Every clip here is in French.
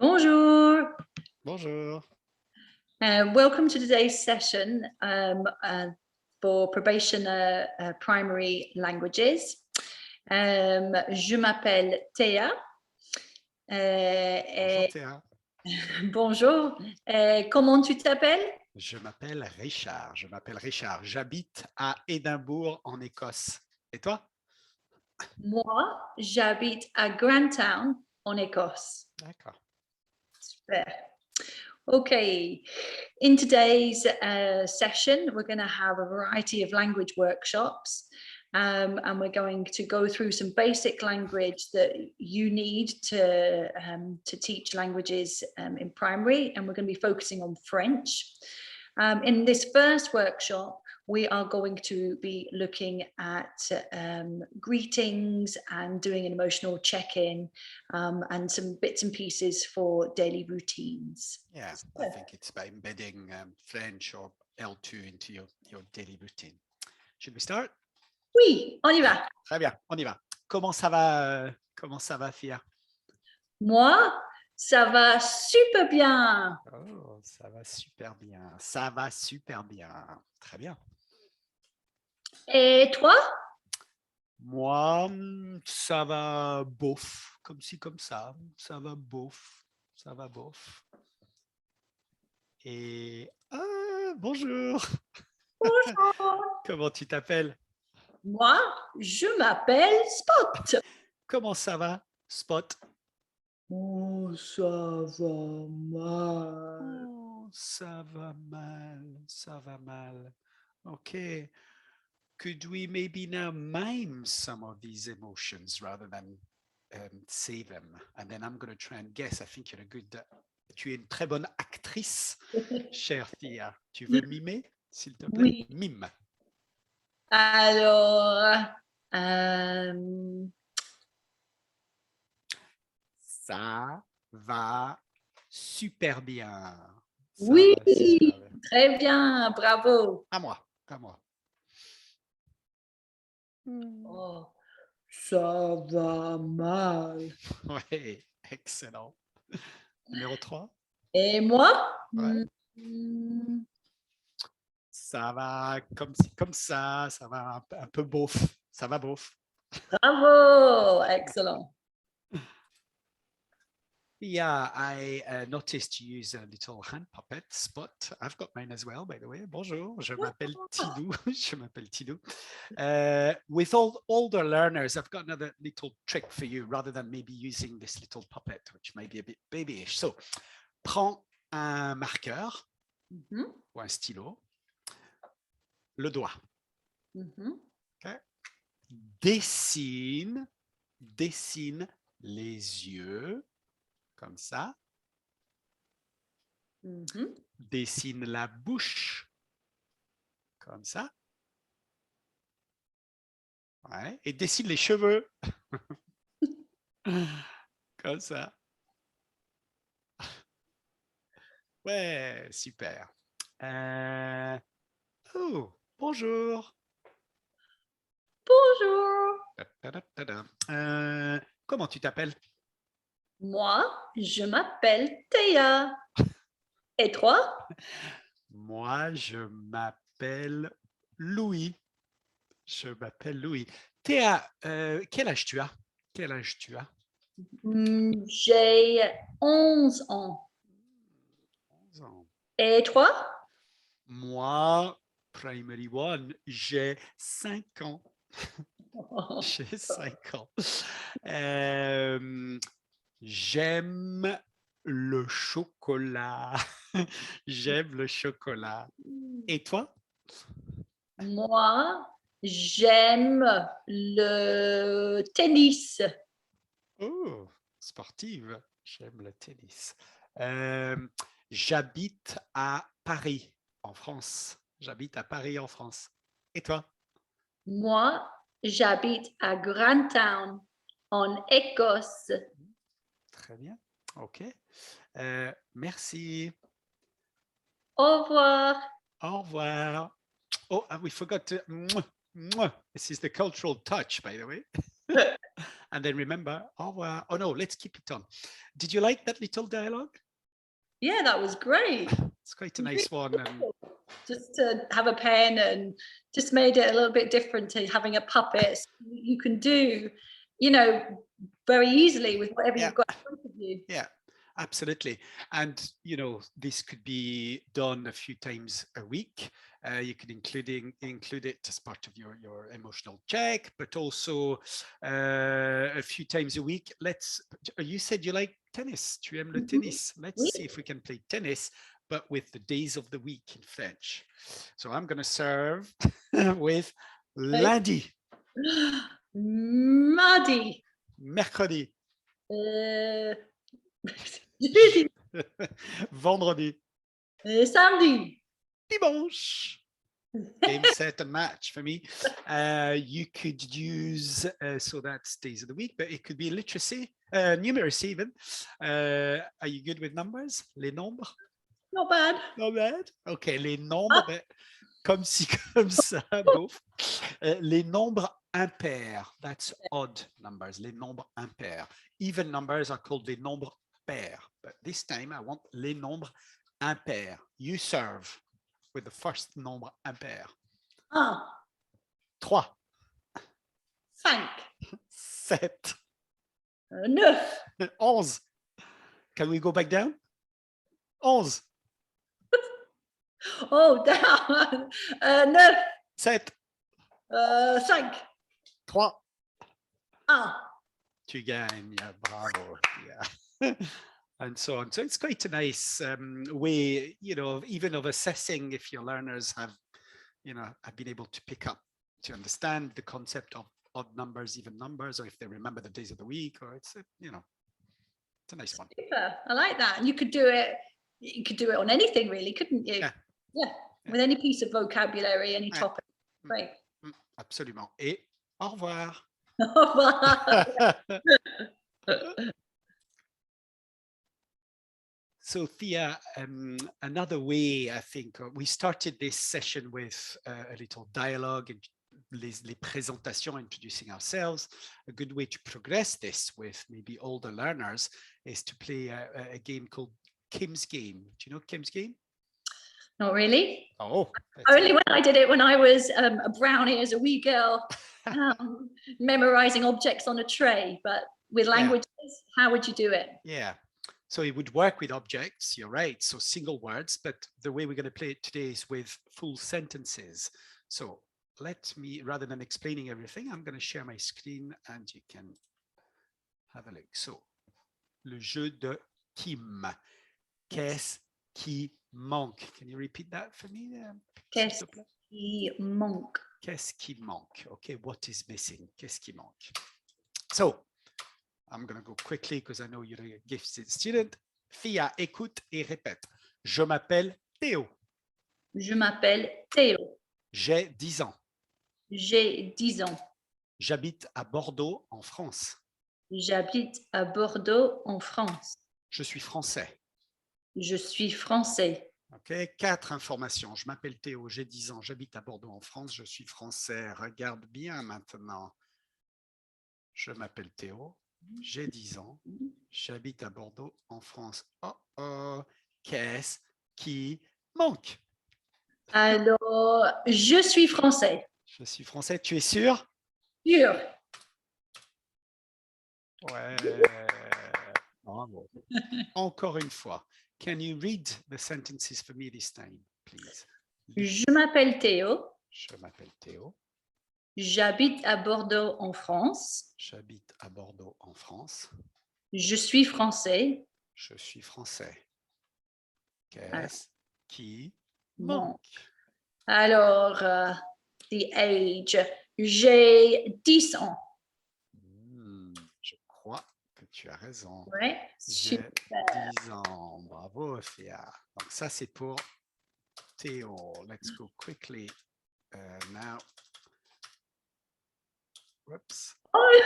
Bonjour. Bonjour. Welcome to today's session for probationer primary languages. Je m'appelle Théa. Bonjour Théa. Bonjour. Comment tu t'appelles? Je m'appelle Richard. J'habite à Édimbourg en Écosse. Et toi? Moi, j'habite à Grantown en Écosse. D'accord. Super. Okay, in today's session, we're going to have a variety of language workshops, and we're going to go through some basic language that you need to teach languages in primary, and we're going to be focusing on French. In this first workshop, we are going to be looking at greetings and doing an emotional check-in and some bits and pieces for daily routines. Yeah, I think it's by embedding French or L2 into your daily routine. Should we start? Oui, on y va. Très bien, on y va. Comment ça va, Fia? Moi, ça va super bien. Oh, ça va super bien. Ça va super bien. Très bien. Et toi? Moi, ça va bof, comme ci, comme ça. Ça va bof. Ça va bof. Et bonjour. Bonjour. Comment tu t'appelles? Moi, je m'appelle Spot. Comment ça va, Spot? Oh, ça va mal. Oh, ça va mal, ça va mal. Okay. Could we maybe now mime some of these emotions rather than say them? And then I'm going to try and guess. I think you're a good. Tu es une très bonne actrice, chère Thea. Tu veux mimer, s'il te plaît? Oui. Mime. Alors, Ça va super bien. Ça oui, va super bien. très bien, bravo. À moi, à moi. Oh, ça va mal. Oui, excellent. Numéro 3. Et moi? Ouais. Hmm, Ça va comme ci, comme ça va un peu beauf. Ça va beauf. bravo, excellent. Yeah, I noticed you use a little hand puppet Spot. I've got mine as well, by the way. Bonjour, je m'appelle Tidou. Je m'appelle Tidou. With all older learners, I've got another little trick for you, rather than maybe using this little puppet, which may be a bit babyish. So, prends un marqueur ou un stylo, le doigt. Okay. Dessine les yeux. Comme ça. Dessine la bouche. Comme ça. Ouais. Et dessine les cheveux. Comme ça. Ouais, super. Oh, bonjour. Bonjour. Comment tu t'appelles? Moi, je m'appelle Théa. Et toi? Moi, je m'appelle Louis. Je m'appelle Louis. Théa, quel âge tu as? Quel âge tu as? J'ai 11 ans. 11 ans. Et toi? Moi, Primary One, j'ai 5 ans. J'ai 5 ans. J'aime le chocolat. J'aime le chocolat. Et toi? Moi, j'aime le tennis. Oh, sportive. J'aime le tennis. J'habite à Paris, en France. J'habite à Paris, en France. Et toi? Moi, j'habite à Grantown, en Écosse. Très bien. OK. Merci. Au revoir. Au revoir. Oh, and we forgot to. This is the cultural touch, by the way. And then remember, au revoir. Oh no, let's keep it on. Did you like that little dialogue? Yeah, that was great. It's quite a nice one. And Just to have a pen and just made it a little bit different to having a puppet. So you can do, very easily with whatever Yeah. you've got in front of you. Yeah, absolutely. And, this could be done a few times a week. You could include it as part of your emotional check, but also a few times a week. You said you like tennis. Tu aimes le tennis? Let's Oui. see if we can play tennis, but with the days of the week in French. So I'm going to serve with lundi, Mardi. mercredi, Jeudi. vendredi, Samedi. dimanche. Game, set, and match for me. You could use, so that's days of the week, but it could be literacy, numeracy even. Are you good with numbers? Les nombres? Not bad. Not bad. Okay, les nombres, ben, comme ci, comme ça, both. Les nombres impairs, that's odd numbers, les nombres impairs. Even numbers are called les nombres pairs, but this time I want les nombres impairs. You serve with the first nombre impair. 1, 3, 5, 7, 9. 11. Can we go back down? 11, Oh, down. 9, 7, 5, 3. 1. Tu gagnes, bravo. Yeah. And so on. So it's quite a nice way, even of assessing if your learners have been able to pick up, to understand the concept of odd numbers, even numbers, or if they remember the days of the week, or it's a nice one. Super. I like that. And you could do it on anything really, couldn't you? Yeah. With any piece of vocabulary, any topic. Great. Absolument. Et au revoir. So Thea, another way, I think, we started this session with a little dialogue and les présentations, introducing ourselves. A good way to progress this with maybe older learners is to play a game called Kim's Game. Do you know Kim's Game? Not really. Oh. Only when I did it when I was a brownie as a wee girl, memorizing objects on a tray. But with languages, how would you do it? Yeah. So it would work with objects, you're right, so single words, but the way we're going to play it today is with full sentences. So let me, rather than explaining everything, I'm going to share my screen and you can have a look. So, le jeu de Kim. Qu'est-ce qui manque? Can you repeat that for me? Qu'est-ce qui manque? Qu'est-ce qui manque? Okay, what is missing? Qu'est-ce qui manque? So, I'm going to go quickly because I know you're a gifted student. Thea, écoute et répète. Je m'appelle Théo. Je m'appelle Théo. J'ai 10 ans. J'ai 10 ans. J'habite à Bordeaux, en France. J'habite à Bordeaux, en France. Je suis français. Je suis français. OK, 4 informations. Je m'appelle Théo, j'ai 10 ans, j'habite à Bordeaux, en France. Je suis français. Regarde bien maintenant. Je m'appelle Théo. J'ai 10 ans, j'habite à Bordeaux, en France. Oh oh, qu'est-ce qui manque? Alors, je suis français. Je suis français, tu es sûr? Sûr. Ouais. Bravo. Encore une fois. Can you read the sentences for me this time, please? Je m'appelle Théo. Je m'appelle Théo. J'habite à Bordeaux, en France. J'habite à Bordeaux, en France. Je suis français. Je suis français. Qu'est-ce qui manque? Alors, the age. J'ai 10 ans. Je crois que tu as raison. Ouais, J'ai super. 10 ans. Bravo, Thea. Donc ça, c'est pour Théo. Let's go quickly now. Whoops. Oh.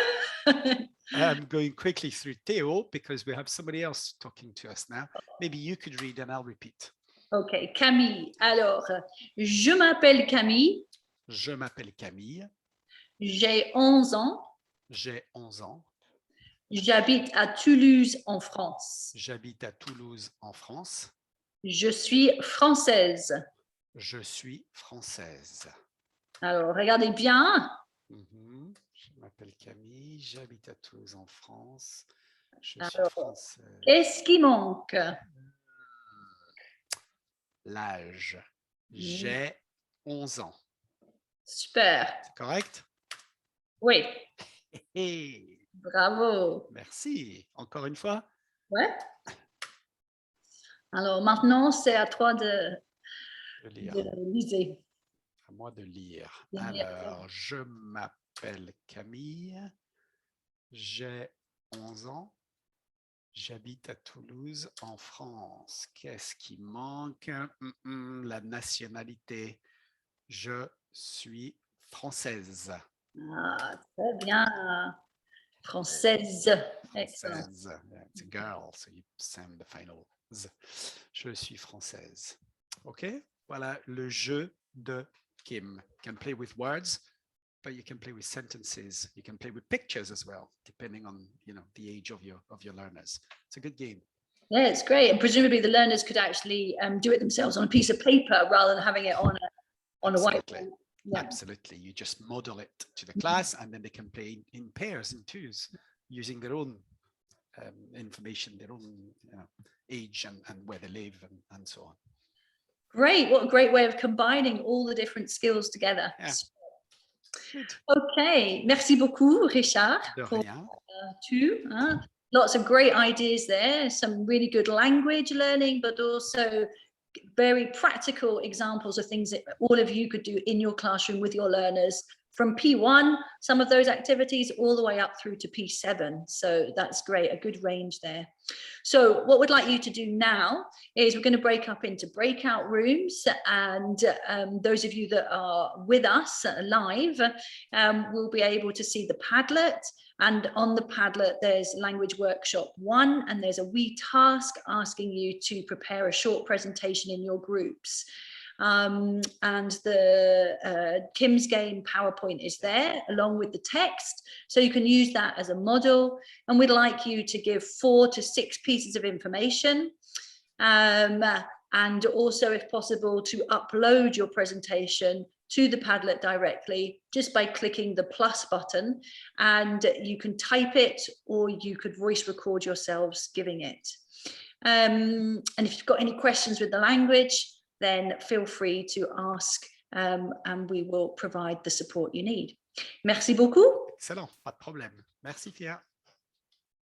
I'm going quickly through Théo because we have somebody else talking to us now. Maybe you could read and I'll repeat. OK, Camille. Alors, je m'appelle Camille. Je m'appelle Camille. J'ai 11 ans. J'ai 11 ans. J'habite à Toulouse en France. J'habite à Toulouse en France. Je suis française. Je suis française. Alors, regardez bien. Je m'appelle Camille, j'habite à Toulouse en France. Je suis Alors, française. qu'est-ce qui manque? L'âge. J'ai 11 ans. Super. C'est correct? Oui, Hey, bravo. merci. Encore une fois. Ouais. Alors maintenant, c'est à toi de lire. liser. À moi de lire. De lire. Alors, je m'appelle Camille. J'ai 11 ans. J'habite à Toulouse, en France. Qu'est-ce qui manque? La nationalité. Je suis française. Ah, très bien. Française. Excellent. Française. Yeah, it's a girl, so you sound the final Z. Je suis française. OK? Voilà le jeu de Kim. You can play with words, but you can play with sentences. You can play with pictures as well, depending on the age of your learners. It's a good game. Yeah, it's great. And presumably the learners could actually do it themselves on a piece of paper rather than having it on a Absolutely. whiteboard. Yeah. Absolutely. You just model it to the class, and then they can play in pairs, in twos, using their own information, their own age and where they live and so on. Great. What a great way of combining all the different skills together. Yeah. Good. Okay. Merci beaucoup, Richard. De for, rien. Lots of great ideas there. Some really good language learning, but also very practical examples of things that all of you could do in your classroom with your learners from P1, some of those activities, all the way up through to P7. So that's great, a good range there. So what we'd like you to do now is we're going to break up into breakout rooms, and those of you that are with us live will be able to see the Padlet. And on the Padlet, there's language workshop 1, and there's a wee task asking you to prepare a short presentation in your groups. And the Kim's Game PowerPoint is there along with the text, so you can use that as a model. And we'd like you to give 4 to 6 pieces of information, and also, if possible, to upload your presentation to the Padlet directly just by clicking the plus button, and you can type it or you could voice record yourselves giving it. And if you've got any questions with the language, then feel free to ask, and we will provide the support you need. Merci beaucoup. Excellent, pas de problème. Merci Pierre.